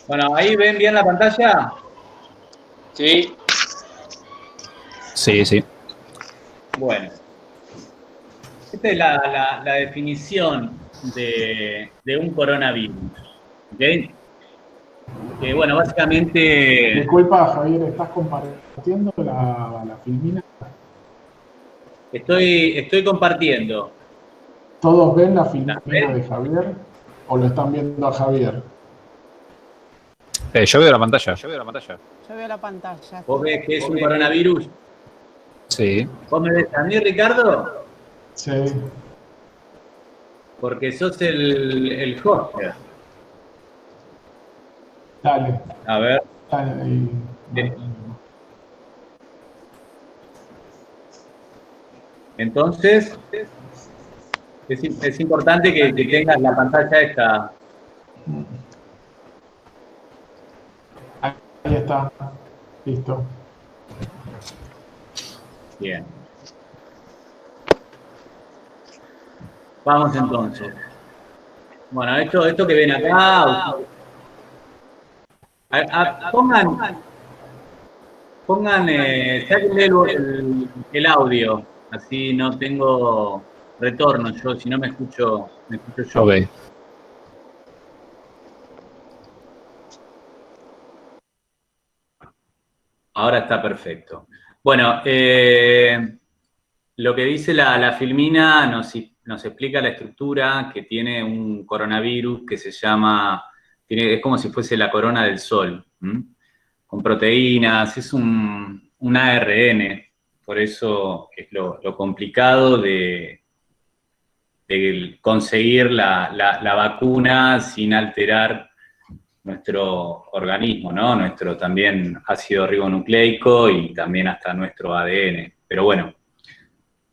Bueno, ¿ahí ven bien la pantalla? Sí. Sí, sí. Bueno, esta es la definición de un coronavirus. ¿Ok? Que bueno, básicamente Disculpa, Javier, ¿estás compartiendo la filmina? estoy compartiendo. ¿Todos ven la ¿La filmina ven? de Javier o lo están viendo a Javier? Yo veo la pantalla. Yo veo la pantalla. Yo veo la pantalla. ¿Vos ves que es un coronavirus? Sí. ¿Vos me ves a mí, Ricardo? Sí. Porque sos el hoster. Dale. A ver. Dale ahí. Entonces, es importante que tengas la pantalla esta. Ahí está. Listo. Bien. Vamos entonces. Bueno, esto que ven acá, pongan, sáquenle el audio, así no tengo retorno yo, si no me escucho yo. Ok. Ahora está perfecto. Bueno, lo que dice la filmina nos explica la estructura que tiene un coronavirus que se llama, es como si fuese la corona del sol, con proteínas, es un ARN, por eso es lo complicado de conseguir la vacuna sin alterar nuestro organismo, ¿no? Nuestro también ácido ribonucleico y también hasta nuestro ADN. Pero bueno,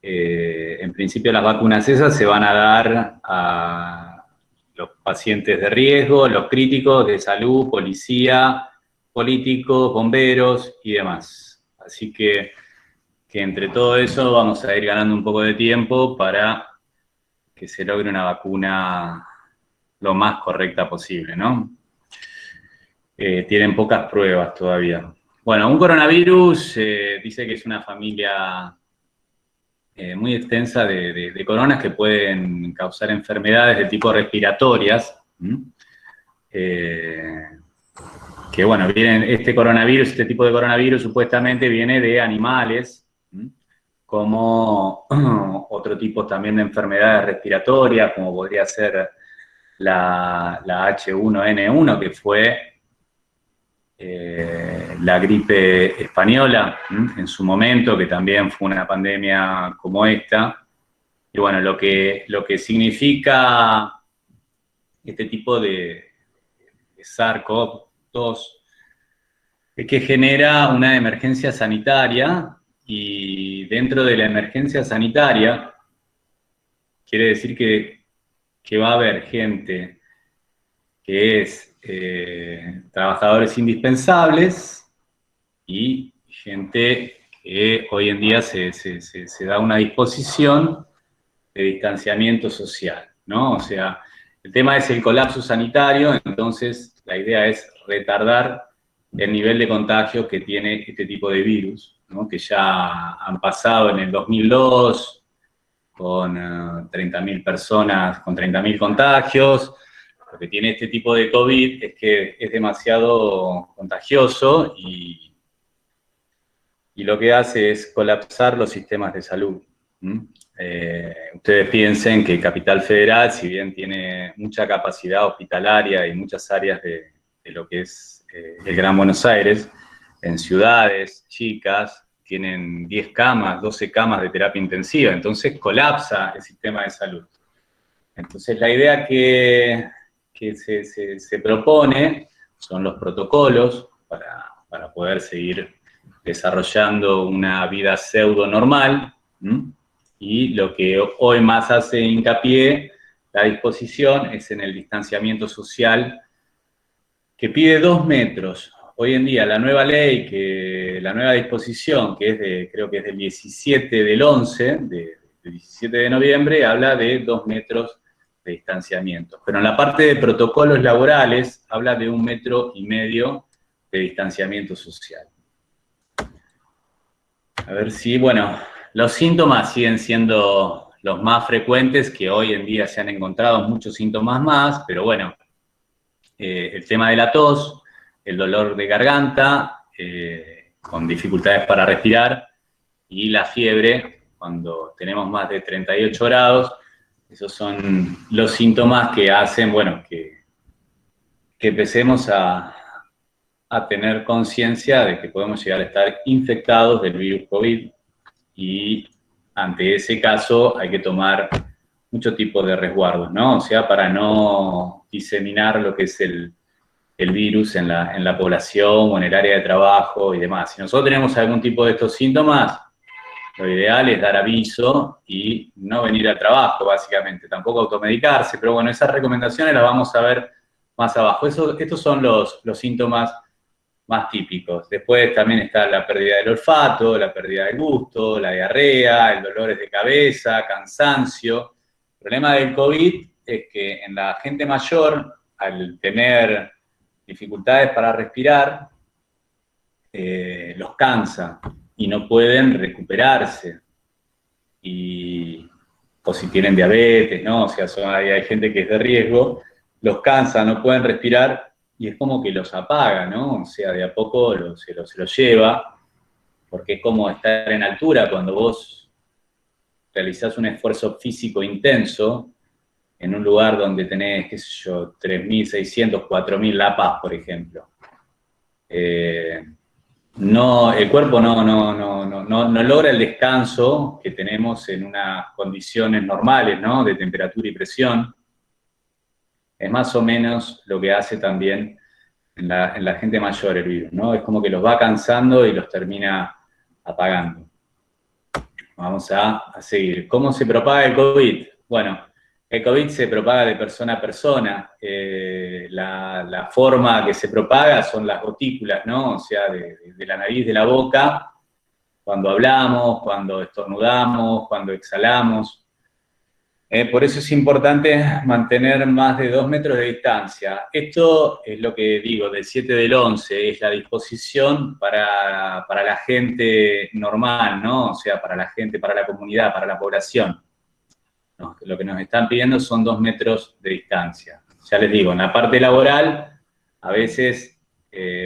en principio las vacunas esas se van a dar a los pacientes de riesgo, los críticos de salud, policía, políticos, bomberos y demás. Así que entre todo eso vamos a ir ganando un poco de tiempo para que se logre una vacuna lo más correcta posible, ¿no? Tienen pocas pruebas todavía. Bueno, un coronavirus dice que es una familia muy extensa de coronas que pueden causar enfermedades de tipo respiratorias. Que bueno, este tipo de coronavirus supuestamente viene de animales, como otro tipo también de enfermedades respiratorias, como podría ser la H1N1, que fue la gripe española en su momento, que también fue una pandemia como esta. Y bueno, lo que significa este tipo de SARS-CoV-2 es que genera una emergencia sanitaria, y dentro de la emergencia sanitaria quiere decir que va a haber gente que es trabajadores indispensables y gente que hoy en día se da una disposición de distanciamiento social, ¿no? O sea, el tema es el colapso sanitario, entonces la idea es retardar el nivel de contagio que tiene este tipo de virus, ¿no? Que ya han pasado en el 2002 con 30.000 personas, con 30.000 contagios. Lo que tiene este tipo de COVID es que es demasiado contagioso y lo que hace es colapsar los sistemas de salud. Ustedes piensen que Capital Federal, si bien tiene mucha capacidad hospitalaria y muchas áreas de lo que es el Gran Buenos Aires, en ciudades chicas tienen 10 camas, 12 camas de terapia intensiva, entonces colapsa el sistema de salud. Entonces la idea que se propone son los protocolos para poder seguir desarrollando una vida pseudo normal, y lo que hoy más hace hincapié la disposición es en el distanciamiento social, que pide 2 metros. Hoy en día la nueva ley, la nueva disposición, que es creo que es del 17 del 11, del 17 de noviembre, habla de 2 metros de distanciamiento. Pero en la parte de protocolos laborales habla de 1,5 metros de distanciamiento social. A ver si, bueno, los síntomas siguen siendo los más frecuentes, que hoy en día se han encontrado muchos síntomas más, pero bueno, el tema de la tos, el dolor de garganta, con dificultades para respirar, y la fiebre, cuando tenemos más de 38 grados, esos son los síntomas que hacen, bueno, que empecemos a tener conciencia de que podemos llegar a estar infectados del virus COVID, y ante ese caso hay que tomar mucho tipo de resguardos, ¿no? O sea, para no diseminar lo que es el virus en la población o en el área de trabajo y demás. Si nosotros tenemos algún tipo de estos síntomas, lo ideal es dar aviso y no venir al trabajo, básicamente. Tampoco automedicarse, pero bueno, esas recomendaciones las vamos a ver más abajo. Estos son los síntomas más típicos. Después también está la pérdida del olfato, la pérdida del gusto, la diarrea, el dolores de cabeza, cansancio. El problema del COVID es que en la gente mayor, al tener dificultades para respirar, los cansa y no pueden recuperarse. O si tienen diabetes, ¿no? O sea, hay gente que es de riesgo, los cansa, no pueden respirar, y es como que los apaga, ¿no? O sea, de a poco se los lleva, porque es como estar en altura cuando vos realizás un esfuerzo físico intenso en un lugar donde tenés, qué sé yo, 3.600, 4.000 La Paz, por ejemplo. El cuerpo no logra el descanso que tenemos en unas condiciones normales, ¿no? De temperatura y presión. Es más o menos lo que hace también en la gente mayor el virus, ¿no? Es como que los va cansando y los termina apagando. Vamos a seguir. ¿Cómo se propaga el COVID? Bueno, el COVID se propaga de persona a persona. La forma que se propaga son las gotículas, ¿no? O sea, de la nariz, de la boca, cuando hablamos, cuando estornudamos, cuando exhalamos. Por eso es importante mantener más de 2 metros de distancia. Esto es lo que digo, del 7 del 11, es la disposición para la gente normal, ¿no? O sea, para la gente, para la comunidad, para la población. No, lo que nos están pidiendo son 2 metros de distancia. Ya les digo, en la parte laboral, a veces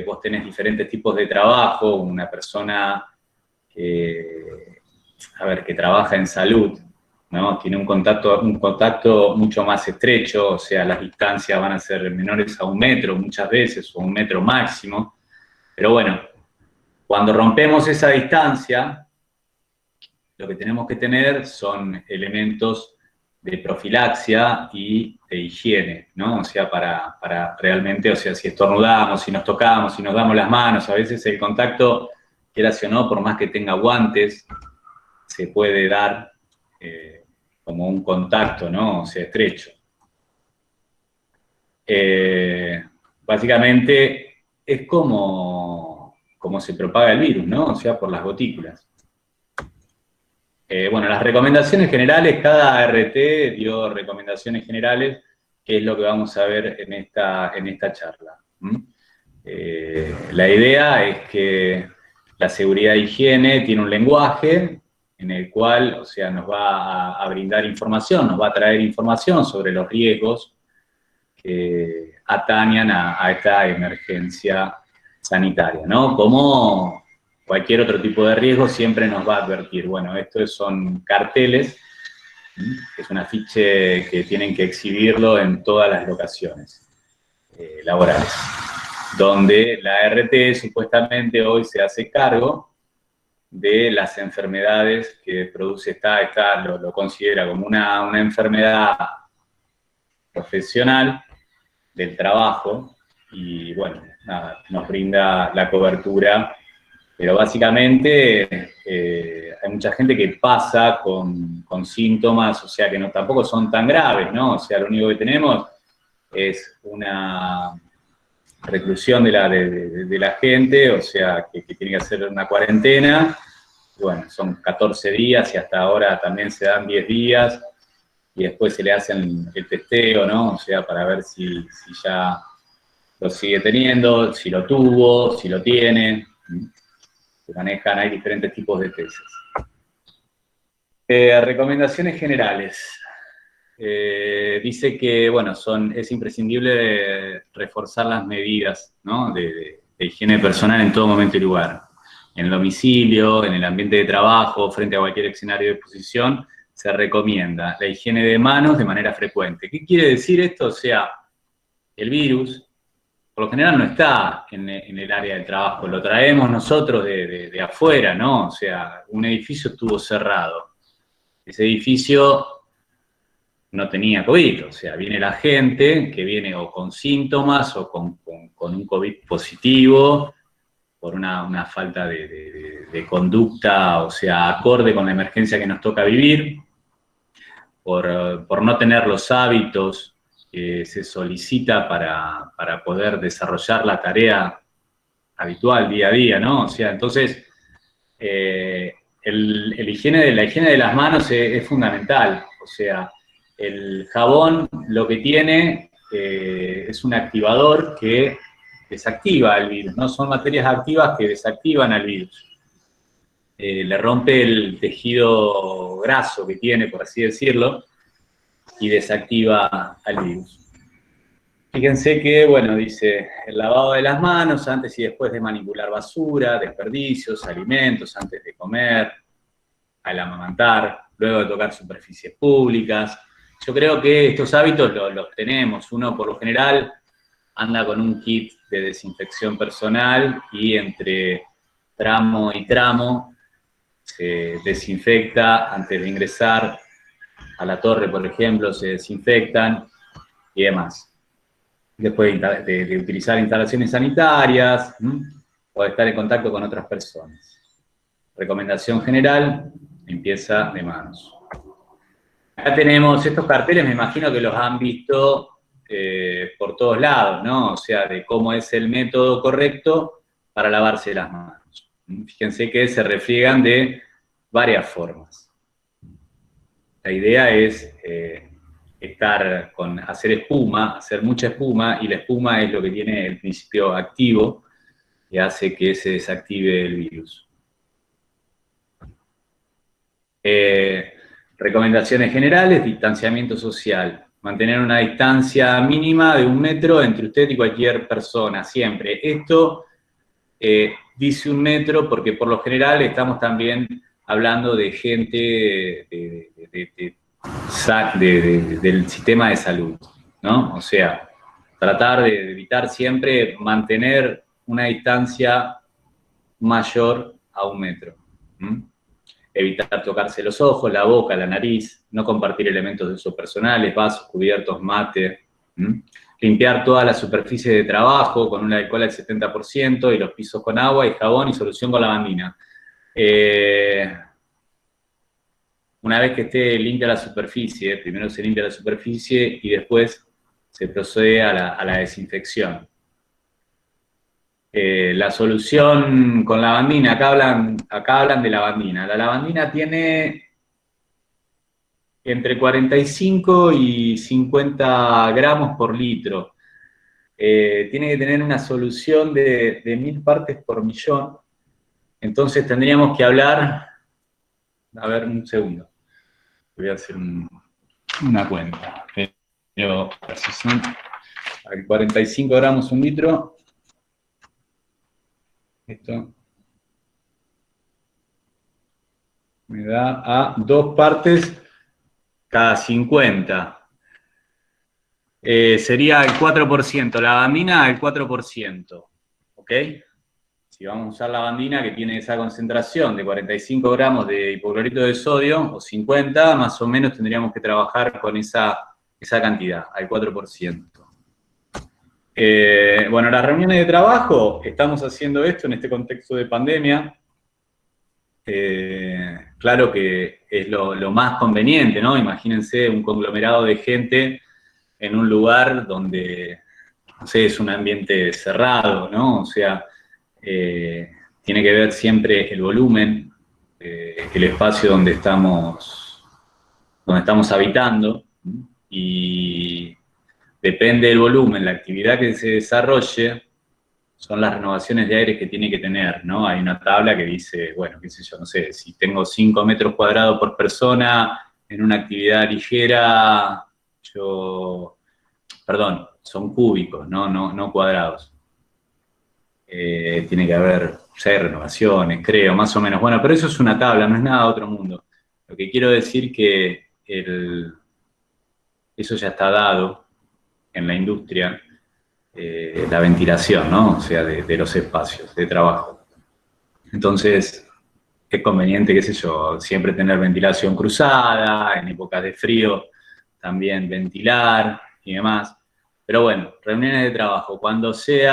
vos tenés diferentes tipos de trabajo, una persona que trabaja en salud, ¿no? Tiene un contacto mucho más estrecho, o sea, las distancias van a ser menores a 1 metro muchas veces, o 1 metro máximo. Pero bueno, cuando rompemos esa distancia, lo que tenemos que tener son elementos de profilaxia y de higiene, ¿no? O sea, para realmente, o sea, si estornudamos, si nos tocamos, si nos damos las manos, a veces el contacto, quieras o no, por más que tenga guantes, se puede dar como un contacto, ¿no? O sea, estrecho. Básicamente es como se propaga el virus, ¿no? O sea, por las gotículas. Bueno, las recomendaciones generales, cada RT dio recomendaciones generales, que es lo que vamos a ver en esta charla. La idea es que la seguridad e higiene tiene un lenguaje en el cual, o sea, nos va a brindar información, nos va a traer información sobre los riesgos que atañan a esta emergencia sanitaria, ¿no? Como cualquier otro tipo de riesgo siempre nos va a advertir. Bueno, estos son carteles, que es un afiche que tienen que exhibirlo en todas las locaciones laborales, donde la RT supuestamente hoy se hace cargo de las enfermedades que produce lo considera como una enfermedad profesional del trabajo, y bueno, nada, nos brinda la cobertura, pero básicamente hay mucha gente que pasa con síntomas, o sea, que tampoco son tan graves, ¿no? O sea, lo único que tenemos es una reclusión de la gente, o sea, que tiene que hacer una cuarentena. Bueno, son 14 días y hasta ahora también se dan 10 días. y después se le hace el testeo, ¿no? O sea, para ver si ya lo sigue teniendo, si lo tuvo, si lo tiene. Se manejan, hay diferentes tipos de testes. Recomendaciones generales. Dice que, bueno, es imprescindible reforzar las medidas, ¿no? de higiene personal en todo momento y lugar. En el domicilio, en el ambiente de trabajo, frente a cualquier escenario de exposición, se recomienda la higiene de manos de manera frecuente. ¿Qué quiere decir esto? O sea, el virus, por lo general no está en el área del trabajo, lo traemos nosotros de afuera, ¿no? O sea, un edificio estuvo cerrado. Ese edificio no tenía COVID, o sea, viene la gente que viene o con síntomas o con un COVID positivo, por una falta de conducta, o sea, acorde con la emergencia que nos toca vivir, por no tener los hábitos que se solicita para poder desarrollar la tarea habitual día a día, ¿no? O sea, entonces, la higiene de las manos es fundamental, o sea, el jabón lo que tiene es un activador que desactiva el virus, ¿no? Son materias activas que desactivan al virus. Le rompe el tejido graso que tiene, por así decirlo, y desactiva al virus. Fíjense que, bueno, dice, el lavado de las manos antes y después de manipular basura, desperdicios, alimentos, antes de comer, al amamantar, luego de tocar superficies públicas. Yo creo que estos hábitos los tenemos. Uno, por lo general, anda con un kit de desinfección personal y entre tramo y tramo se desinfecta antes de ingresar a la torre, por ejemplo, se desinfectan y demás. Después de utilizar instalaciones sanitarias o de estar en contacto con otras personas. Recomendación general, limpieza de manos. Acá tenemos estos carteles, me imagino que los han visto por todos lados, ¿no? O sea, de cómo es el método correcto para lavarse las manos. Fíjense que se refriegan de varias formas. La idea es hacer espuma, hacer mucha espuma, y la espuma es lo que tiene el principio activo que hace que se desactive el virus. Recomendaciones generales: distanciamiento social. Mantener una distancia mínima de 1 metro entre usted y cualquier persona, siempre. Esto dice 1 metro porque por lo general estamos también hablando de gente del sistema de salud, ¿no? O sea, tratar de evitar siempre mantener una distancia mayor a 1 metro. Evitar tocarse los ojos, la boca, la nariz, no compartir elementos de uso personales, vasos, cubiertos, mate. Limpiar todas las superficies de trabajo con un alcohol al 70% y los pisos con agua y jabón y solución con lavandina. Una vez que esté limpia la superficie, primero se limpia la superficie y después se procede a la desinfección. La solución con lavandina, acá hablan de lavandina. La lavandina tiene entre 45 y 50 gramos por litro. Tiene que tener una solución de 1000 partes por millón. Entonces tendríamos que hablar, a ver, un segundo. Voy a hacer una cuenta. Pero si son 45 gramos un litro, esto me da a 2 partes cada 50. Sería el 4%, lavandina el 4%, ¿ok? Si vamos a usar lavandina que tiene esa concentración de 45 gramos de hipoclorito de sodio, o 50, más o menos tendríamos que trabajar con esa cantidad, al 4%. Bueno, las reuniones de trabajo, estamos haciendo esto en este contexto de pandemia. Claro que es lo más conveniente, ¿no? Imagínense un conglomerado de gente en un lugar donde, no sé, es un ambiente cerrado, ¿no? O sea, tiene que ver siempre el volumen, el espacio donde estamos donde estamos habitando, y depende del volumen, la actividad que se desarrolle, son las renovaciones de aire que tiene que tener, ¿no? Hay una tabla que dice, bueno, qué sé yo, no sé, si tengo 5 metros cuadrados por persona en una actividad ligera, perdón, son cúbicos, no cuadrados. Tiene que haber 6 renovaciones, creo, más o menos. Bueno, pero eso es una tabla, no es nada de otro mundo. Lo que quiero decir que eso ya está dado en la industria, la ventilación, ¿no? O sea, de los espacios de trabajo. Entonces, es conveniente, qué sé yo, siempre tener ventilación cruzada, en épocas de frío también ventilar y demás. Pero bueno, reuniones de trabajo. Cuando se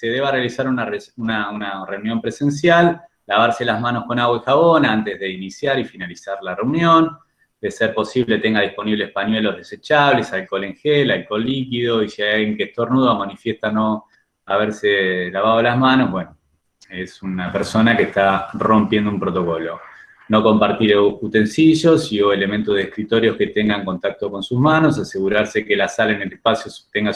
deba realizar una reunión presencial, lavarse las manos con agua y jabón antes de iniciar y finalizar la reunión. De ser posible, tenga disponibles pañuelos desechables, alcohol en gel, alcohol líquido, y si hay alguien que estornuda o manifiesta no haberse lavado las manos, bueno, es una persona que está rompiendo un protocolo. No compartir utensilios o elementos de escritorios que tengan contacto con sus manos, asegurarse que la sala en el espacio tenga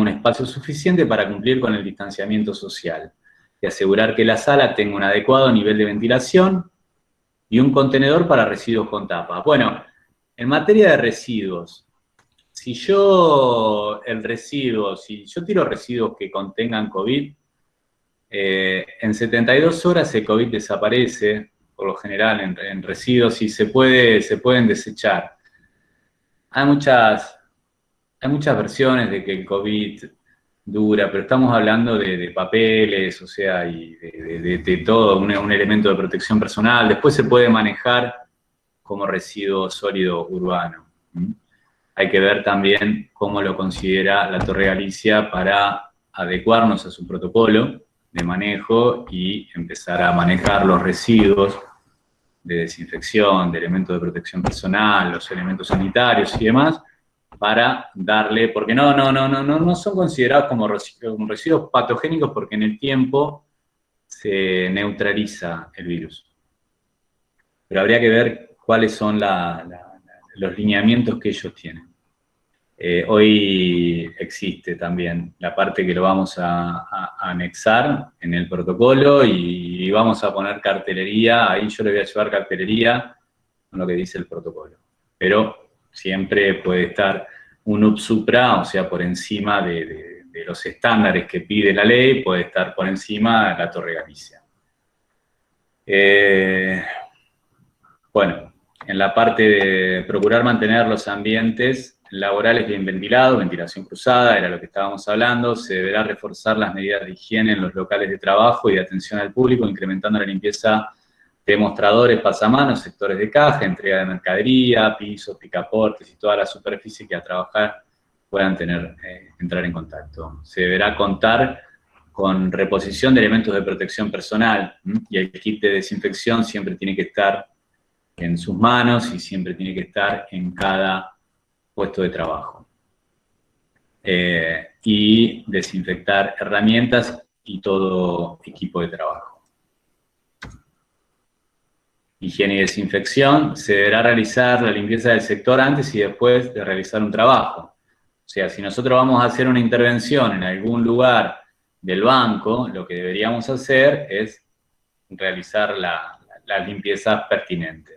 un espacio suficiente para cumplir con el distanciamiento social, y asegurar que la sala tenga un adecuado nivel de ventilación y un contenedor para residuos con tapa. Bueno, en materia de residuos, si yo tiro residuos que contengan COVID, en 72 horas el COVID desaparece, por lo general, en residuos, y se pueden desechar. Hay muchas versiones de que el COVID dura, pero estamos hablando de papeles, o sea, y de todo, un elemento de protección personal. Después se puede manejar como residuo sólido urbano. Hay que ver también cómo lo considera la Torre Galicia para adecuarnos a su protocolo de manejo y empezar a manejar los residuos de desinfección, de elementos de protección personal, los elementos sanitarios y demás, para darle, porque no son considerados como residuos patogénicos, porque en el tiempo se neutraliza el virus. Pero habría que ver cuáles son los lineamientos que ellos tienen. Hoy existe también la parte que lo vamos a anexar en el protocolo, y vamos a poner cartelería. Ahí yo le voy a llevar cartelería con lo que dice el protocolo. Pero siempre puede estar un UPSUPRA, o sea, por encima de los estándares que pide la ley, puede estar por encima de la Torre Galicia. Bueno, en la parte de procurar mantener los ambientes laborales bien ventilados, ventilación cruzada, era lo que estábamos hablando. Se deberá reforzar las medidas de higiene en los locales de trabajo y de atención al público, incrementando la limpieza de mostradores, pasamanos, sectores de caja, entrega de mercadería, pisos, picaportes y toda la superficie que a trabajar puedan entrar en contacto. Se deberá contar con reposición de elementos de protección personal, y el kit de desinfección siempre tiene que estar en sus manos y siempre tiene que estar en cada puesto de trabajo. Y desinfectar herramientas y todo equipo de trabajo. Higiene y desinfección. Se deberá realizar la limpieza del sector antes y después de realizar un trabajo. O sea, si nosotros vamos a hacer una intervención en algún lugar del banco, lo que deberíamos hacer es realizar las limpiezas pertinentes.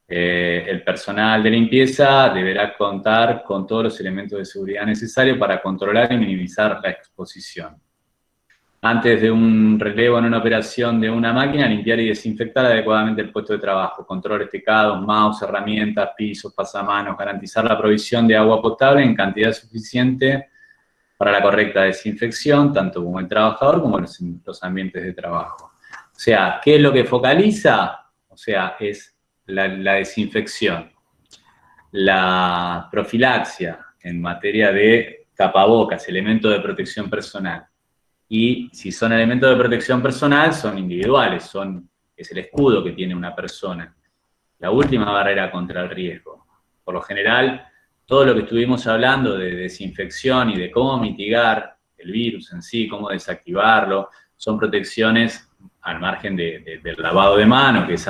El personal de limpieza deberá contar con todos los elementos de seguridad necesarios para controlar y minimizar la exposición. Antes de un relevo en una operación de una máquina, limpiar y desinfectar adecuadamente el puesto de trabajo, controles tecados, mouse, herramientas, pisos, pasamanos, garantizar la provisión de agua potable en cantidad suficiente para la correcta desinfección, tanto como el trabajador como los ambientes de trabajo. O sea, ¿qué es lo que focaliza? O sea, es la desinfección, la profilaxia en materia de tapabocas, elementos de protección personal. Y si son elementos de protección personal, son individuales, es el escudo que tiene una persona. La última barrera contra el riesgo. Por lo general, todo lo que estuvimos hablando de desinfección y de cómo mitigar el virus en sí, cómo desactivarlo, son protecciones al margen del lavado de manos, que es,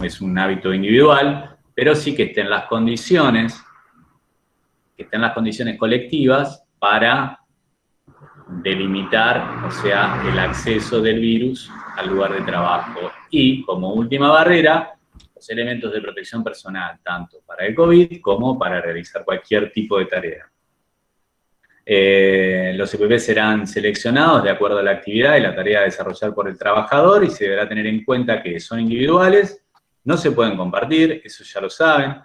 es un hábito individual, pero sí que estén las condiciones colectivas para delimitar, o sea, el acceso del virus al lugar de trabajo. Y, como última barrera, los elementos de protección personal, tanto para el COVID como para realizar cualquier tipo de tarea. Los EPP serán seleccionados de acuerdo a la actividad y la tarea a desarrollar por el trabajador, y se deberá tener en cuenta que son individuales, no se pueden compartir, eso ya lo saben.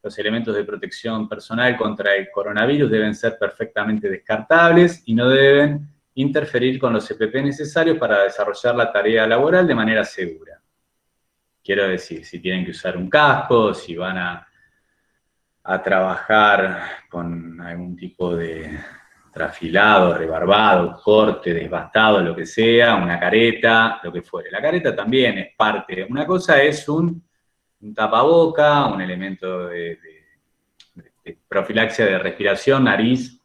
Los elementos de protección personal contra el coronavirus deben ser perfectamente descartables y no deben interferir con los EPP necesarios para desarrollar la tarea laboral de manera segura. Quiero decir, si tienen que usar un casco, si van a trabajar con algún tipo de trafilado, rebarbado, corte, desbastado, lo que sea, una careta, lo que fuere. La careta también es parte. Una cosa es un tapaboca, un elemento de profilaxia de respiración, nariz,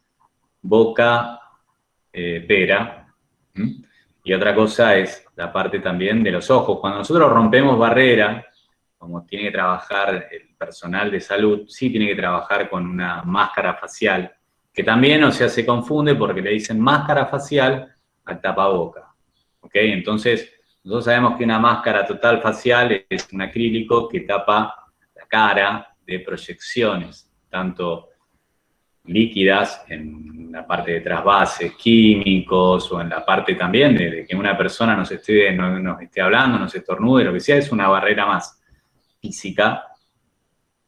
boca, pera. Y otra cosa es la parte también de los ojos. Cuando nosotros rompemos barrera, como tiene que trabajar el personal de salud, sí tiene que trabajar con una máscara facial, que también, o sea, se confunde porque le dicen máscara facial al tapaboca. ¿Ok? Entonces, nosotros sabemos que una máscara total facial es un acrílico que tapa la cara de proyecciones, tanto líquidas en la parte de trasvases químicos, o en la parte también de que una persona nos esté hablando, nos estornude, lo que sea, es una barrera más física.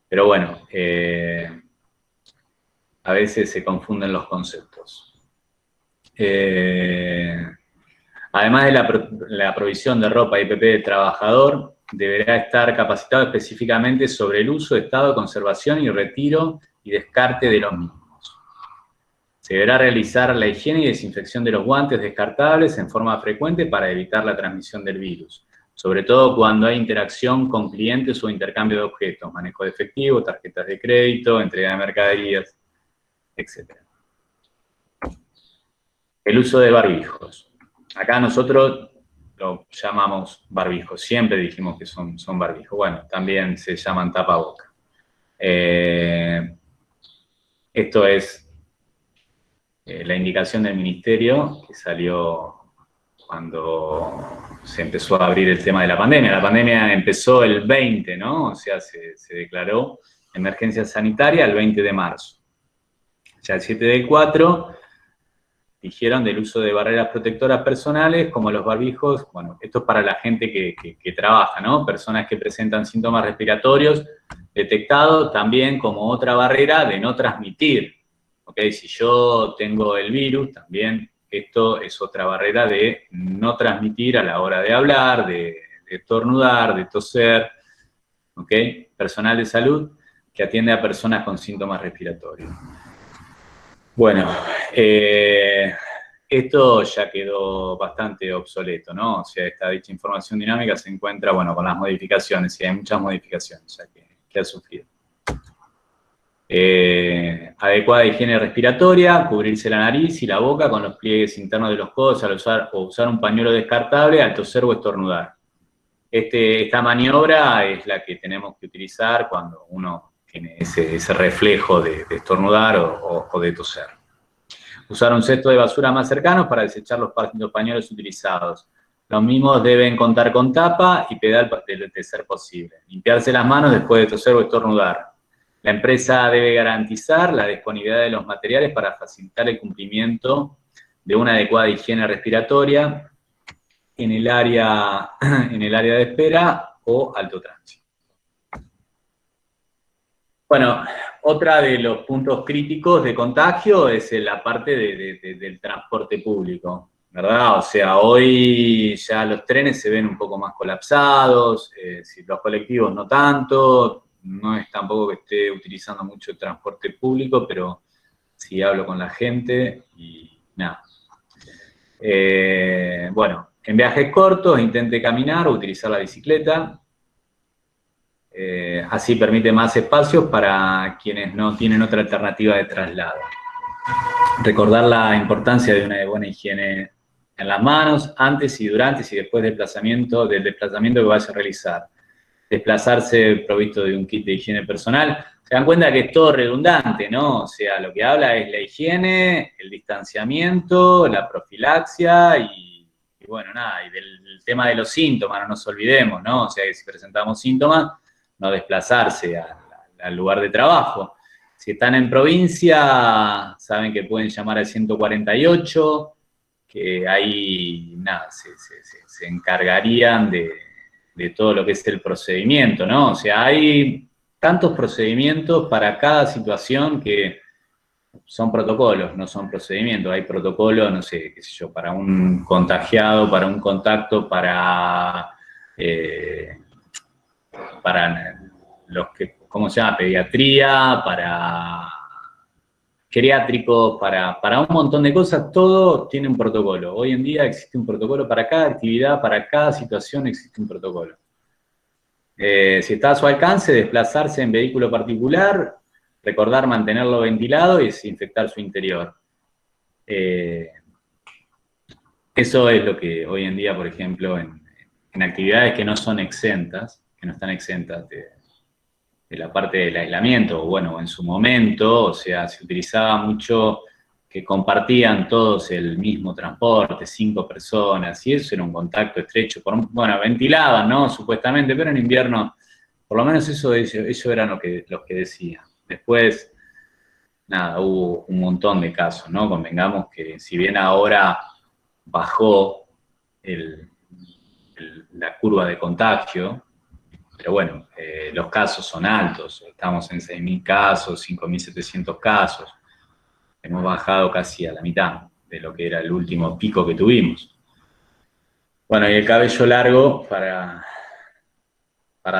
Pero bueno, a veces se confunden los conceptos. Además de la provisión de ropa y EPP del trabajador, deberá estar capacitado específicamente sobre el uso, estado, conservación y retiro y descarte de los mismos. Se deberá realizar la higiene y desinfección de los guantes descartables en forma frecuente para evitar la transmisión del virus, sobre todo cuando hay interacción con clientes o intercambio de objetos, manejo de efectivo, tarjetas de crédito, entrega de mercaderías, etc. El uso de barbijos. Acá nosotros lo llamamos barbijos, siempre dijimos que son barbijos. Bueno, también se llaman tapaboca. Esto es la indicación del ministerio que salió cuando se empezó a abrir el tema de la pandemia. La pandemia empezó el 20, ¿no? O sea, se declaró emergencia sanitaria el 20 de marzo. Ya el 7 del 4 dijeron del uso de barreras protectoras personales, como los barbijos. Bueno, esto es para la gente que trabaja, ¿no? Personas que presentan síntomas respiratorios detectados, también como otra barrera de no transmitir. ¿Ok? Si yo tengo el virus, también esto es otra barrera de no transmitir a la hora de hablar, de estornudar, de toser. ¿Ok? Personal de salud que atiende a personas con síntomas respiratorios. Bueno, esto ya quedó bastante obsoleto, ¿no? O sea, dicha información dinámica se encuentra, bueno, con las modificaciones, y hay muchas modificaciones ya que ha sufrido. Adecuada higiene respiratoria, cubrirse la nariz y la boca con los pliegues internos de los codos al usar un pañuelo descartable al toser o estornudar. Esta maniobra es la que tenemos que utilizar cuando uno tiene ese reflejo de estornudar o de toser. Usar un cesto de basura más cercano para desechar los pañuelos utilizados. Los mismos deben contar con tapa y pedal de ser posible. Limpiarse las manos después de toser o estornudar. La empresa debe garantizar la disponibilidad de los materiales para facilitar el cumplimiento de una adecuada higiene respiratoria en el área de espera o alto tránsito. Bueno, otra de los puntos críticos de contagio es la parte del transporte público, ¿verdad? O sea, hoy ya los trenes se ven un poco más colapsados, los colectivos no tanto, no es tampoco que esté utilizando mucho el transporte público, pero sí hablo con la gente y nada. Bueno, en viajes cortos intente caminar o utilizar la bicicleta. Así permite más espacios para quienes no tienen otra alternativa de traslado. Recordar la importancia de una buena higiene en las manos antes y durante y después del desplazamiento que vaya a realizar. Desplazarse provisto de un kit de higiene personal. Se dan cuenta que es todo redundante, ¿no? O sea, lo que habla es la higiene, el distanciamiento, la profilaxia y bueno, nada, y del tema de los síntomas, no nos olvidemos, ¿no? O sea, que si presentamos síntomas, no desplazarse al lugar de trabajo. Si están en provincia, saben que pueden llamar al 148, que ahí, nada, se encargarían de todo lo que es el procedimiento, ¿no? O sea, hay tantos procedimientos para cada situación que son protocolos, no son procedimientos. Hay protocolos, no sé, qué sé yo, para un contagiado, para un contacto, para los que, ¿cómo se llama? Pediatría, para geriátricos, para un montón de cosas, todo tiene un protocolo. Hoy en día existe un protocolo para cada actividad, para cada situación existe un protocolo. Si está a su alcance, desplazarse en vehículo particular, recordar mantenerlo ventilado y desinfectar su interior. Eso es lo que hoy en día, por ejemplo, en actividades que no son exentas, que no están exentas de la parte del aislamiento, o bueno, en su momento, o sea, se utilizaba mucho que compartían todos el mismo transporte, 5 personas, y eso era un contacto estrecho, bueno, ventilaban, ¿no? Supuestamente, pero en invierno, por lo menos eso eran los que decían. Después, nada, hubo un montón de casos, ¿no? Convengamos que si bien ahora bajó la curva de contagio, pero bueno, los casos son altos, estamos en 6.000 casos, 5.700 casos, hemos bajado casi a la mitad de lo que era el último pico que tuvimos. Bueno, y el cabello largo para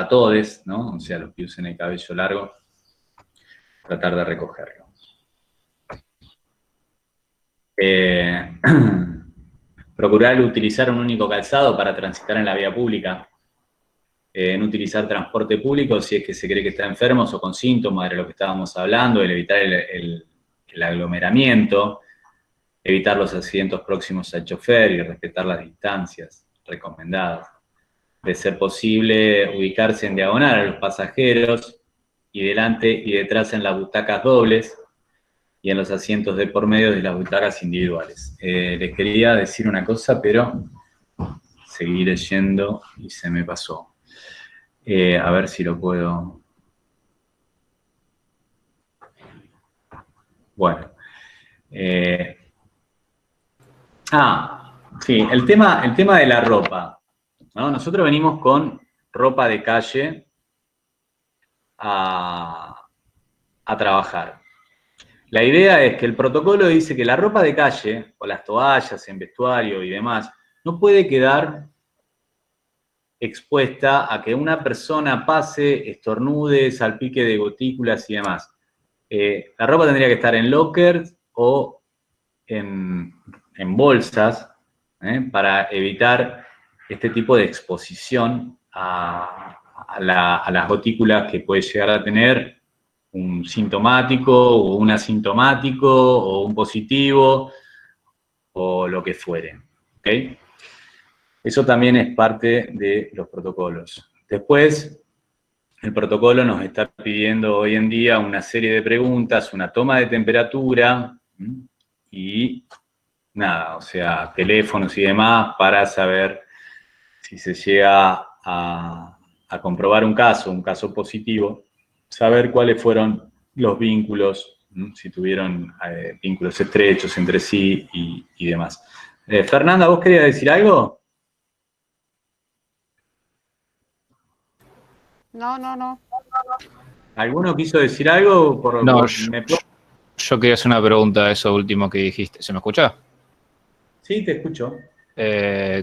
todos, ¿no? O sea, los que usen el cabello largo, tratar de recogerlo. Procurar utilizar un único calzado para transitar en la vía pública. No utilizar transporte público si es que se cree que está enfermo o con síntomas, de lo que estábamos hablando, el evitar el aglomeramiento, evitar los asientos próximos al chofer y respetar las distancias recomendadas. De ser posible, ubicarse en diagonal a los pasajeros y delante y detrás en las butacas dobles y en los asientos de por medio de las butacas individuales. Les quería decir una cosa, pero seguí leyendo y se me pasó. A ver si lo puedo... Bueno. Sí, el tema de la ropa, ¿no? Nosotros venimos con ropa de calle a trabajar. La idea es que el protocolo dice que la ropa de calle, o las toallas en vestuario y demás, no puede quedar expuesta a que una persona pase, estornude, salpique de gotículas y demás. La ropa tendría que estar en lockers o en bolsas, para evitar este tipo de exposición a las gotículas que puede llegar a tener un sintomático o un asintomático o un positivo o lo que fuere. ¿Okay? Eso también es parte de los protocolos. Después, el protocolo nos está pidiendo hoy en día una serie de preguntas, una toma de temperatura y nada, o sea, teléfonos y demás para saber si se llega a comprobar un caso positivo, saber cuáles fueron los vínculos, si tuvieron vínculos estrechos entre sí y demás. Fernanda, ¿vos querías decir algo? No. ¿Alguno quiso decir algo? No, yo quería hacer una pregunta a eso último que dijiste. ¿Se me escucha? Sí, te escucho.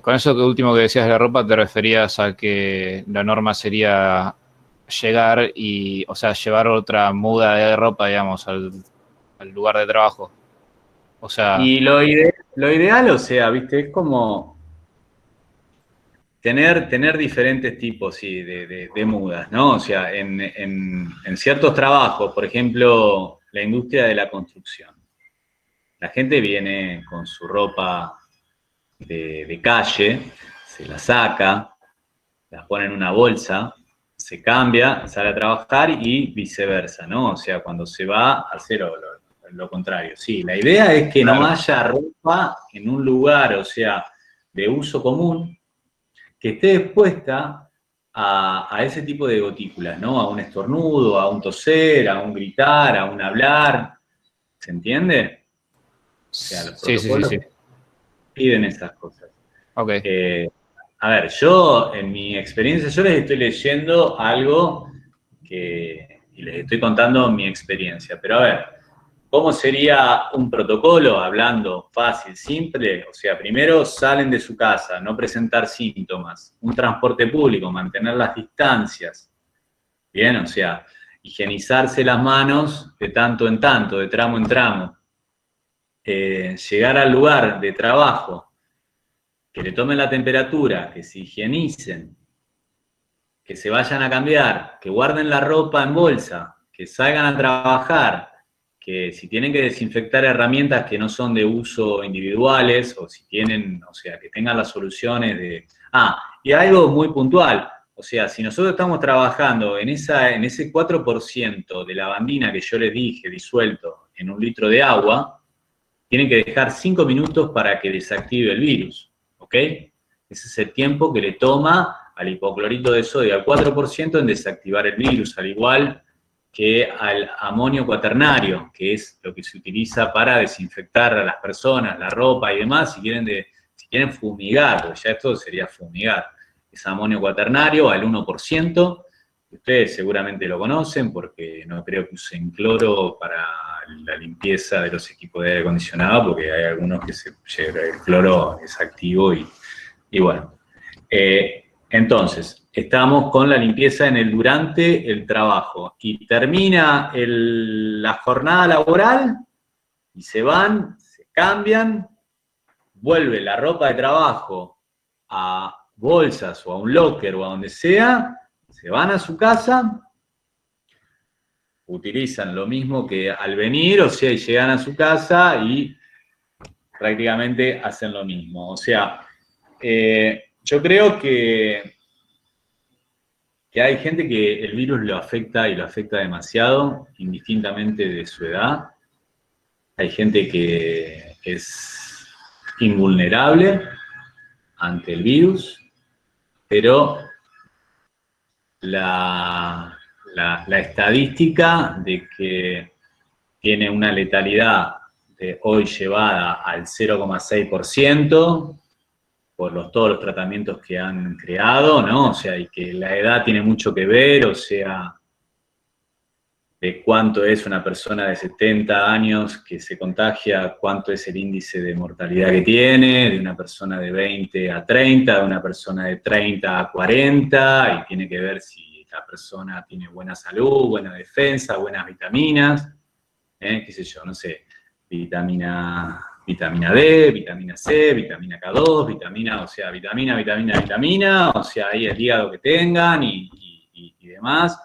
Con eso último que decías de la ropa, ¿te referías a que la norma sería llegar y, o sea, llevar otra muda de ropa, digamos, al lugar de trabajo? O sea... Y lo ideal, o sea, viste, es como tener diferentes tipos, sí, de mudas, ¿no? O sea, en ciertos trabajos, por ejemplo, la industria de la construcción, la gente viene con su ropa de calle, se la saca, las pone en una bolsa, se cambia, sale a trabajar y viceversa, ¿no? O sea, cuando se va a hacer lo contrario. Sí, la idea es que no haya ropa en un lugar, o sea, de uso común, que esté expuesta a ese tipo de gotículas, ¿no? A un estornudo, a un toser, a un gritar, a un hablar, ¿se entiende? O sea, los Sí, sí, sí, protocolos sí. piden esas cosas. Ok. A ver, yo, en mi experiencia, yo les estoy leyendo algo y les estoy contando mi experiencia, pero a ver, ¿cómo sería un protocolo? Hablando fácil, simple, o sea, primero salen de su casa, no presentar síntomas, un transporte público, mantener las distancias, bien, o sea, higienizarse las manos de tanto en tanto, de tramo en tramo, llegar al lugar de trabajo, que le tomen la temperatura, que se higienicen, que se vayan a cambiar, que guarden la ropa en bolsa, que salgan a trabajar, que si tienen que desinfectar herramientas que no son de uso individuales, o si tienen, o sea, que tengan las soluciones de... y algo muy puntual, o sea, si nosotros estamos trabajando en ese 4% de lavandina que yo les dije, disuelto en 1 litro de agua, tienen que dejar 5 minutos para que desactive el virus, ¿ok? Ese es el tiempo que le toma al hipoclorito de sodio, al 4% en desactivar el virus, al igual que al amonio cuaternario, que es lo que se utiliza para desinfectar a las personas, la ropa y demás, si quieren fumigar, porque ya esto sería fumigar. Es amonio cuaternario al 1%, ustedes seguramente lo conocen porque no creo que usen cloro para la limpieza de los equipos de aire acondicionado, porque hay algunos que el cloro es activo y bueno. Entonces, estamos con la limpieza durante el trabajo y termina la jornada laboral y se van, se cambian, vuelve la ropa de trabajo a bolsas o a un locker o a donde sea, se van a su casa, utilizan lo mismo que al venir, o sea, llegan a su casa y prácticamente hacen lo mismo. O sea, yo creo que hay gente que el virus lo afecta y lo afecta demasiado, indistintamente de su edad. Hay gente que es invulnerable ante el virus, pero la estadística de que tiene una letalidad de hoy llevada al 0,6%, por todos los tratamientos que han creado, ¿no? O sea, y que la edad tiene mucho que ver, o sea, de cuánto es una persona de 70 años que se contagia, cuánto es el índice de mortalidad que tiene, de una persona de 20 a 30, de una persona de 30 a 40, y tiene que ver si la persona tiene buena salud, buena defensa, buenas vitaminas, qué sé yo, no sé, vitamina D, vitamina C, vitamina K2, vitamina, o sea, vitamina, o sea, ahí el hígado que tengan y demás.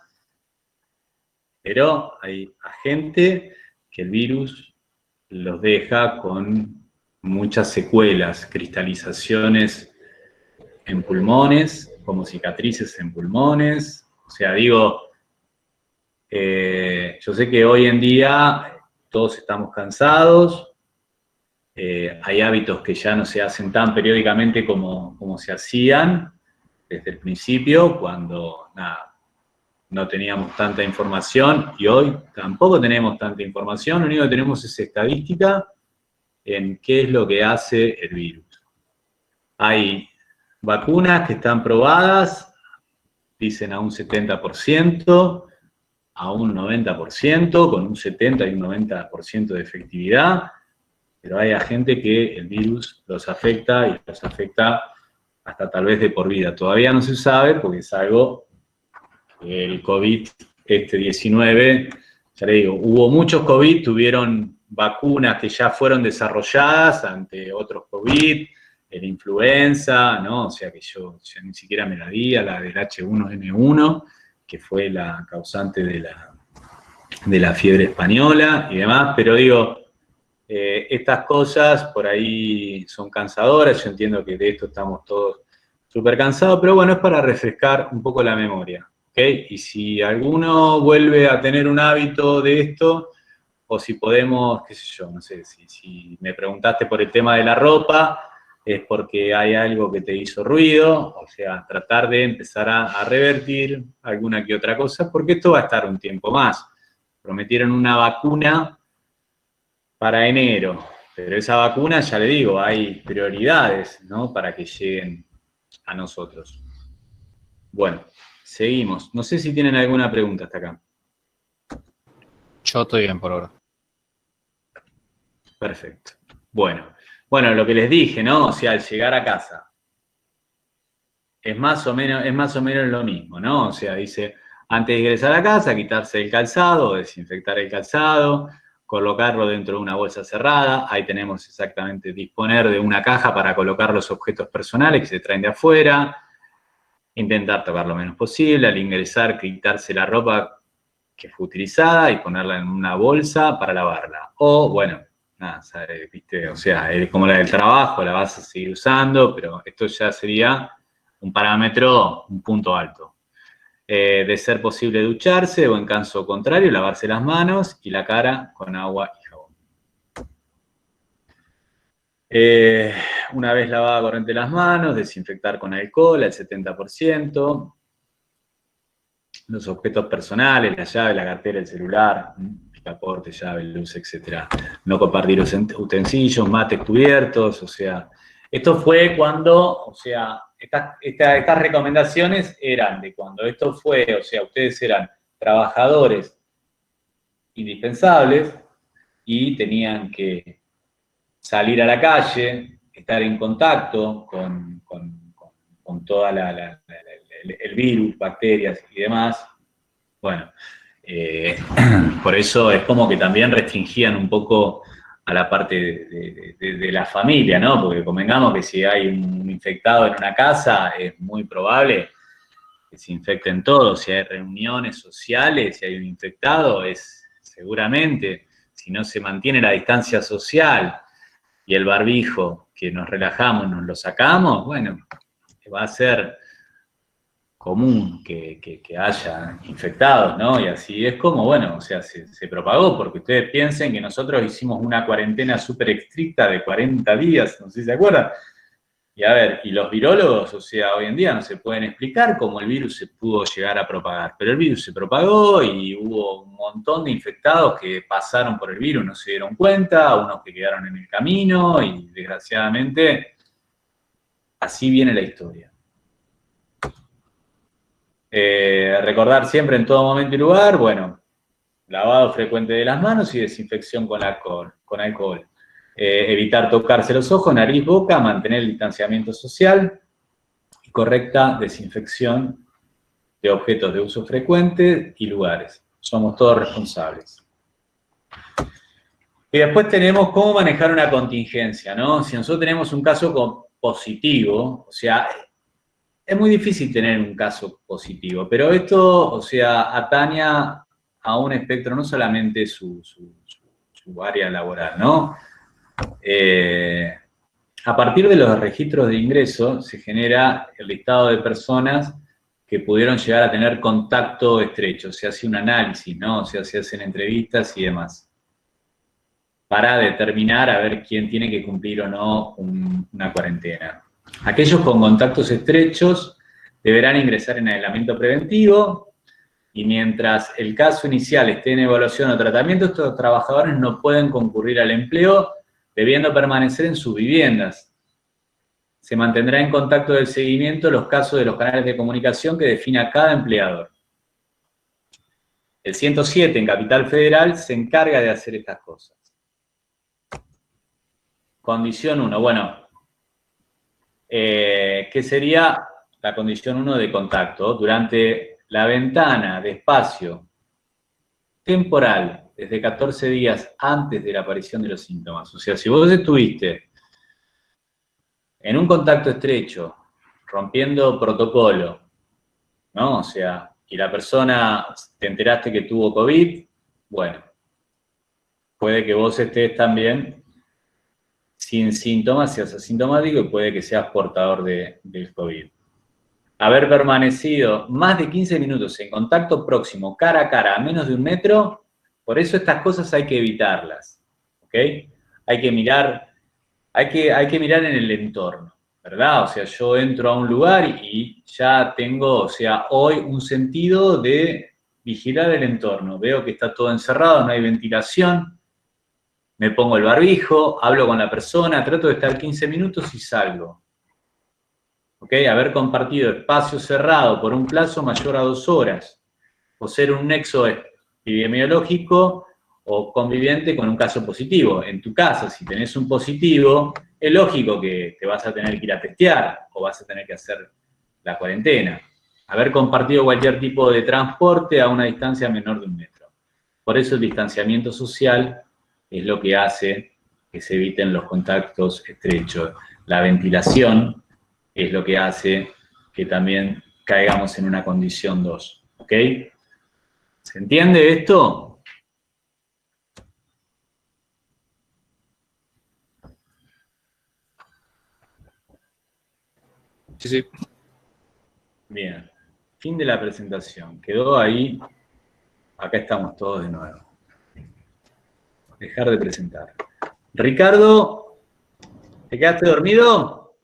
Pero hay gente que el virus los deja con muchas secuelas, cristalizaciones en pulmones, como cicatrices en pulmones. O sea, digo, yo sé que hoy en día todos estamos cansados, hay hábitos que ya no se hacen tan periódicamente como se hacían desde el principio, cuando no teníamos tanta información, y hoy tampoco tenemos tanta información, lo único que tenemos es estadística en qué es lo que hace el virus. Hay vacunas que están probadas, dicen a un 70%, a un 90%, con un 70 y un 90% de efectividad, pero hay gente que el virus los afecta y los afecta hasta tal vez de por vida. Todavía no se sabe porque es algo que el COVID-19, ya le digo, hubo muchos COVID, tuvieron vacunas que ya fueron desarrolladas ante otros COVID, la influenza, ¿no? O sea que yo ni siquiera me la di, a la del H1N1, que fue la causante de la fiebre española y demás, pero digo, Estas cosas por ahí son cansadoras, yo entiendo que de esto estamos todos súper cansados, pero bueno, es para refrescar un poco la memoria, ¿ok? Y si alguno vuelve a tener un hábito de esto, o si podemos, qué sé yo, no sé, si me preguntaste por el tema de la ropa, es porque hay algo que te hizo ruido, o sea, tratar de empezar a revertir alguna que otra cosa, porque esto va a estar un tiempo más. Prometieron una vacuna para enero, pero esa vacuna, ya le digo, hay prioridades, ¿no? Para que lleguen a nosotros. Bueno, seguimos. No sé si tienen alguna pregunta hasta acá. Yo estoy bien por ahora. Perfecto. Bueno, lo que les dije, ¿no? O sea, al llegar a casa, es más o menos lo mismo, ¿no? O sea, dice, antes de ingresar a casa, quitarse el calzado, desinfectar el calzado, colocarlo dentro de una bolsa cerrada. Ahí tenemos exactamente disponer de una caja para colocar los objetos personales que se traen de afuera. Intentar tocar lo menos posible. Al ingresar, quitarse la ropa que fue utilizada y ponerla en una bolsa para lavarla. O, bueno, nada, ¿viste? O sea, como la del trabajo, la vas a seguir usando, pero esto ya sería un parámetro, un punto alto. De ser posible ducharse o en caso contrario, lavarse las manos y la cara con agua y jabón. Una vez lavada corriente las manos, desinfectar con alcohol al 70%. Los objetos personales, la llave, la cartera, el celular, picaporte, llave, luz, etc. No compartir los utensilios, mates cubiertos, o sea, esto fue cuando, o sea, estas recomendaciones eran de cuando esto fue, o sea, ustedes eran trabajadores indispensables y tenían que salir a la calle, estar en contacto con toda el virus, bacterias y demás. Bueno, por eso es como que también restringían un poco a la parte de la familia, ¿no? Porque convengamos que si hay un infectado en una casa, es muy probable que se infecten todos. Si hay reuniones sociales, si hay un infectado, es seguramente, si no se mantiene la distancia social y el barbijo, que nos relajamos, nos lo sacamos, bueno, va a ser común que haya infectados, ¿no? Y así es como, bueno, o sea, se propagó, porque ustedes piensen que nosotros hicimos una cuarentena súper estricta de 40 días, no sé si se acuerdan. Y a ver, y los virólogos, o sea, hoy en día no se pueden explicar cómo el virus se pudo llegar a propagar, pero el virus se propagó y hubo un montón de infectados que pasaron por el virus, no se dieron cuenta, unos que quedaron en el camino y desgraciadamente así viene la historia. Recordar siempre en todo momento y lugar, bueno, lavado frecuente de las manos y desinfección con alcohol. Evitar tocarse los ojos, nariz, boca, mantener el distanciamiento social y correcta desinfección de objetos de uso frecuente y lugares. Somos todos responsables. Y después tenemos cómo manejar una contingencia, ¿no? Si nosotros tenemos un caso positivo, o sea, es muy difícil tener un caso positivo, pero esto, o sea, ataña a un espectro, no solamente su área laboral, ¿no? A partir de los registros de ingreso se genera el listado de personas que pudieron llegar a tener contacto estrecho, se hace un análisis, ¿no? O sea, se hacen entrevistas y demás, para determinar a ver quién tiene que cumplir o no una cuarentena. Aquellos con contactos estrechos deberán ingresar en aislamiento preventivo y mientras el caso inicial esté en evaluación o tratamiento, estos trabajadores no pueden concurrir al empleo, debiendo permanecer en sus viviendas. Se mantendrá en contacto del seguimiento los casos de los canales de comunicación que defina cada empleador. El 107 en Capital Federal se encarga de hacer estas cosas. Condición 1, bueno, ¿qué sería la condición 1 de contacto? Durante la ventana de espacio temporal, desde 14 días antes de la aparición de los síntomas. O sea, si vos estuviste en un contacto estrecho, rompiendo protocolo, ¿no? O sea, y la persona, te enteraste que tuvo COVID, bueno, puede que vos estés también sin síntomas, seas asintomático y puede que seas portador del COVID. Haber permanecido más de 15 minutos en contacto próximo, cara a cara, a menos de 1 metro, por eso estas cosas hay que evitarlas, ¿ok? Hay que mirar en el entorno, ¿verdad? O sea, yo entro a un lugar y ya tengo, o sea, hoy un sentido de vigilar el entorno. Veo que está todo encerrado, no hay ventilación, me pongo el barbijo, hablo con la persona, trato de estar 15 minutos y salgo. ¿Ok? Haber compartido espacio cerrado por un plazo mayor a 2 horas, o ser un nexo epidemiológico o conviviente con un caso positivo. En tu casa, si tenés un positivo, es lógico que te vas a tener que ir a testear o vas a tener que hacer la cuarentena. Haber compartido cualquier tipo de transporte a una distancia menor de 1 metro. Por eso el distanciamiento social es lo que hace que se eviten los contactos estrechos. La ventilación es lo que hace que también caigamos en una condición 2. ¿Ok? ¿Se entiende esto? Sí, sí. Bien. Fin de la presentación. Quedó ahí. Acá estamos todos de nuevo. Dejar de presentar. Ricardo, ¿te quedaste dormido?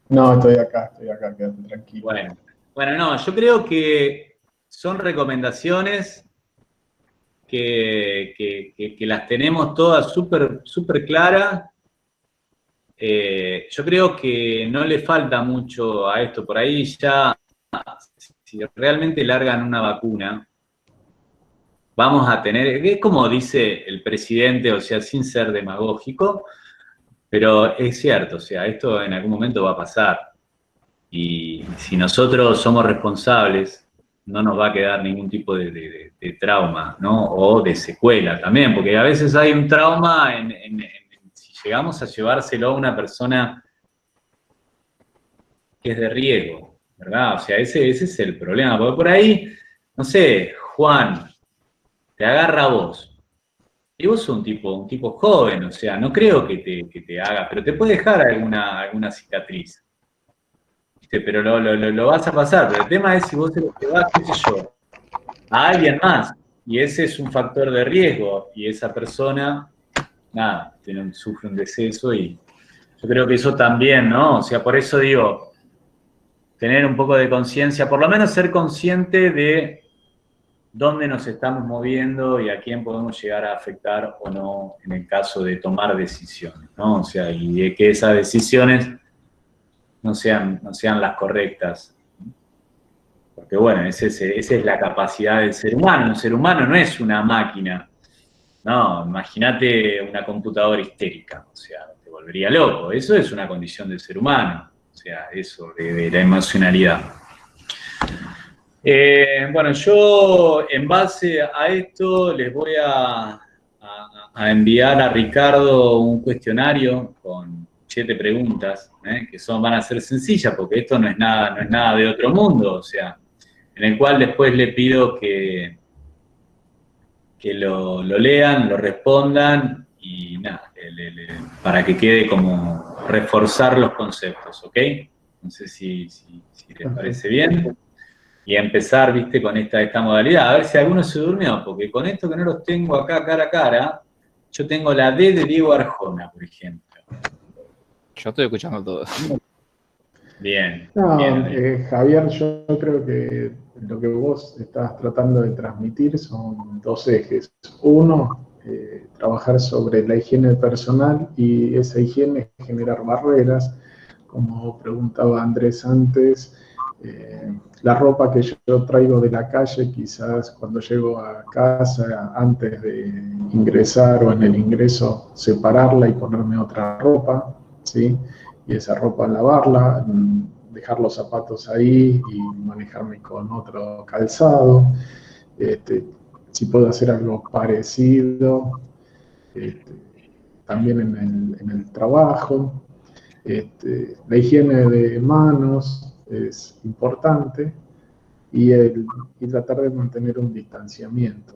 No, estoy acá, quédate tranquilo. Bueno, no, yo creo que son recomendaciones que las tenemos todas súper claras. Yo creo que no le falta mucho a esto. Por ahí ya, si realmente largan una vacuna, vamos a tener, es como dice el presidente, o sea, sin ser demagógico, pero es cierto, o sea, esto en algún momento va a pasar. Y si nosotros somos responsables, no nos va a quedar ningún tipo de trauma, ¿no? O de secuela también, porque a veces hay un trauma si llegamos a llevárselo a una persona que es de riesgo, ¿verdad? O sea, ese es el problema, porque por ahí, no sé, Juan, te agarra a vos. Y vos sos un tipo joven, o sea, no creo que te haga, pero te puede dejar alguna cicatriz. ¿Viste? Pero lo vas a pasar. Pero el tema es si vos te lo llevas, qué sé yo, a alguien más. Y ese es un factor de riesgo. Y esa persona, nada, sufre un deceso y yo creo que eso también, ¿no? O sea, por eso digo, tener un poco de conciencia, por lo menos ser consciente de dónde nos estamos moviendo y a quién podemos llegar a afectar o no en el caso de tomar decisiones, ¿no? O sea, y de que esas decisiones no sean las correctas. Porque bueno, esa es la capacidad del ser humano. Un ser humano no es una máquina. No, imagínate una computadora histérica, o sea, te volvería loco. Eso es una condición del ser humano, o sea, eso de la emocionalidad. Bueno, yo en base a esto les voy a enviar a Ricardo un cuestionario con 7 preguntas, que van a ser sencillas, porque esto no es nada de otro mundo, o sea, en el cual después le pido que lo lean, lo respondan y nada, para que quede como reforzar los conceptos, ¿ok? No sé si les parece bien. Y empezar, viste, con esta modalidad. A ver si alguno se durmió, porque con esto que no los tengo acá cara a cara, yo tengo la D de Diego Arjona, por ejemplo. Yo estoy escuchando todo. Bien. Bien. Javier, yo creo que lo que vos estás tratando de transmitir son 2 ejes. Uno, trabajar sobre la higiene personal y esa higiene generar barreras. Como preguntaba Andrés antes, la ropa que yo traigo de la calle, quizás cuando llego a casa, antes de ingresar o en el ingreso, separarla y ponerme otra ropa, ¿sí? Y esa ropa lavarla, dejar los zapatos ahí y manejarme con otro calzado. Si puedo hacer algo parecido, también en el trabajo. La higiene de manos es importante y tratar de mantener un distanciamiento.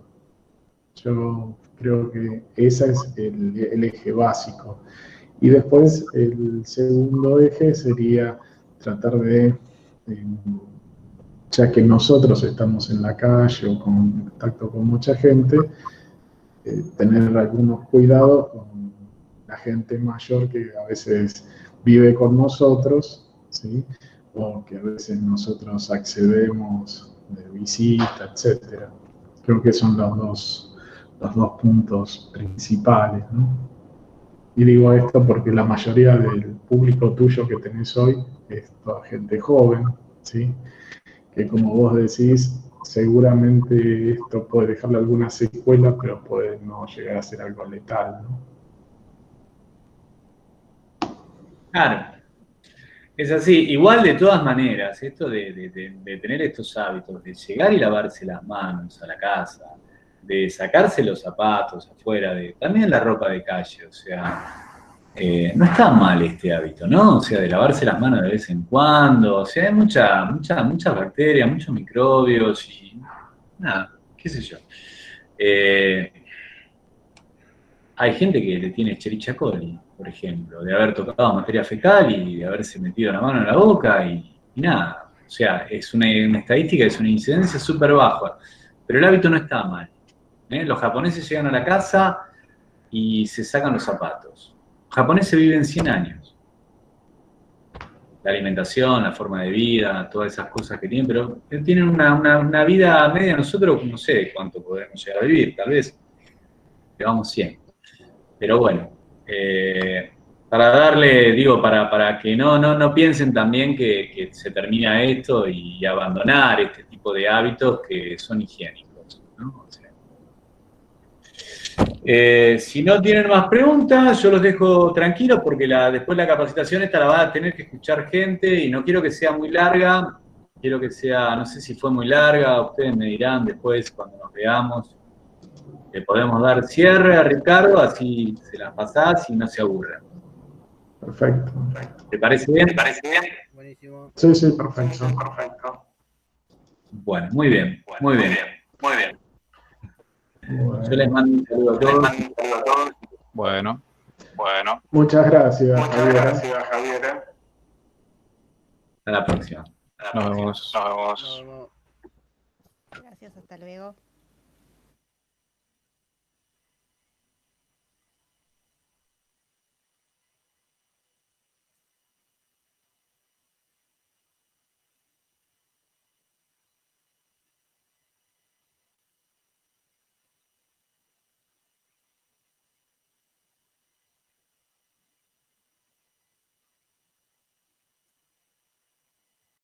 Yo creo que ese es el eje básico. Y después el segundo eje sería tratar de, ya que nosotros estamos en la calle o con contacto con mucha gente, tener algunos cuidados con la gente mayor que a veces vive con nosotros, ¿sí? O que a veces nosotros accedemos de visita, etc. Creo que son los dos puntos principales, ¿no? Y digo esto porque la mayoría del público tuyo que tenés hoy es toda gente joven, ¿sí? Que como vos decís, seguramente esto puede dejarle alguna secuela, pero puede no llegar a ser algo letal, ¿no? Claro, es así. Igual de todas maneras, esto de tener estos hábitos, de llegar y lavarse las manos a la casa, de sacarse los zapatos afuera, también la ropa de calle, o sea, no está mal este hábito, ¿no? O sea, de lavarse las manos de vez en cuando, o sea, hay muchas bacterias, muchos microbios y nada, qué sé yo. Hay gente que le tiene Escherichia coli, por ejemplo, de haber tocado materia fecal y de haberse metido la mano en la boca y nada. O sea, es una estadística, es una incidencia súper baja, pero el hábito no está mal. Los japoneses llegan a la casa y se sacan los zapatos. Los japoneses viven 100 años. La alimentación, la forma de vida, todas esas cosas que tienen, pero tienen una vida media. Nosotros no sé cuánto podemos llegar a vivir, tal vez llevamos 100. Pero bueno, para darle, digo, para que no piensen también que se termina esto y abandonar este tipo de hábitos que son higiénicos, ¿no? O sea, si no tienen más preguntas, yo los dejo tranquilos porque después la capacitación esta la va a tener que escuchar gente y no quiero que sea muy larga, quiero que sea, no sé si fue muy larga, ustedes me dirán después cuando nos veamos. Le podemos dar cierre a Ricardo, así se las pasás y no se aburren. Perfecto. ¿Te parece bien? Buenísimo. Sí, sí, perfecto. Bueno, muy bien. Bueno. Yo les mando un saludo a todos. Bueno. Muchas gracias, Javier. Hasta la próxima. Nos vemos. Nos vemos. Gracias, hasta luego.